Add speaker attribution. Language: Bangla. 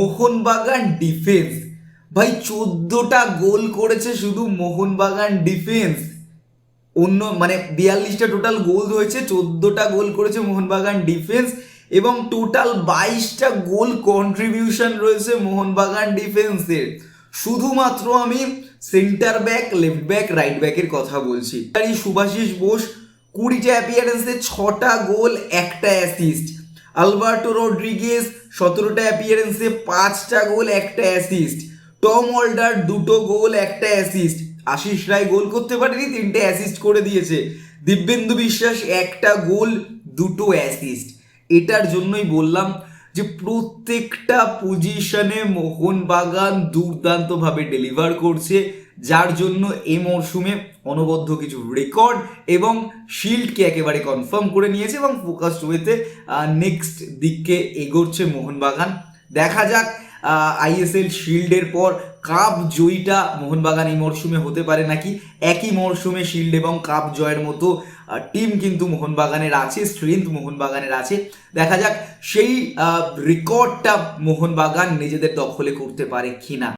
Speaker 1: মোহনবাগান ডিফেন্স, ভাই 14টা গোল করেছে শুধু মোহনবাগান ডিফেন্স। অন্য মানে 42টা টোটাল গোল হয়েছে, 14টা গোল করেছে মোহনবাগান ডিফেন্স এবং টোটাল 22টা গোল কন্ট্রিবিউশন রয়েছে মোহনবাগান ডিফেন্সের। শুধুমাত্র আমি centre back, left back, right ব্যাকের কথা বলছি। এই শুভাশিস বোস 20টা অ্যাপিয়ারেন্সে 6টা গোল 1টা অ্যাসিস্ট। আলবার্টো রড্রিগেজ 17টা অ্যাপিয়ারেন্সে 5টা গোল 1টা অ্যাসিস্ট। টম হোল্ডার 2টো গোল 1টা অ্যাসিস্ট। আশিস রায় গোল করতে পারেনি, 3টে অ্যাসিস্ট করে দিয়েছে। দিব্যেন্দু বিশ্বাস 1টা গোল 2টো অ্যাসিস্ট। এটার জন্যই বললাম যে প্রত্যেকটা পজিশনে মোহনবাগান দুর্দান্তভাবে ডেলিভার করছে, যার জন্য এই মরশুমে অনবদ্য কিছু রেকর্ড এবং শিল্ডকে একেবারে কনফার্ম করে নিয়েছে এবং ফোকাসড ওয়েতে নেক্সট দিকে এগোচ্ছে মোহনবাগান। দেখা যাক আইএসএল শিল্ডের পর কাপ জয়ীটা মোহনবাগান এই মরশুমে হতে পারে নাকি। একই মরশুমে শিল্ড এবং কাপ জয়ের মতো টিম কিন্তু মোহনবাগানের আছে, স্ট্রেংথ মোহনবাগানের আছে। দেখা যাক সেই রেকর্ডটা মোহনবাগান নিজেদের দখলে করতে পারে কিনা।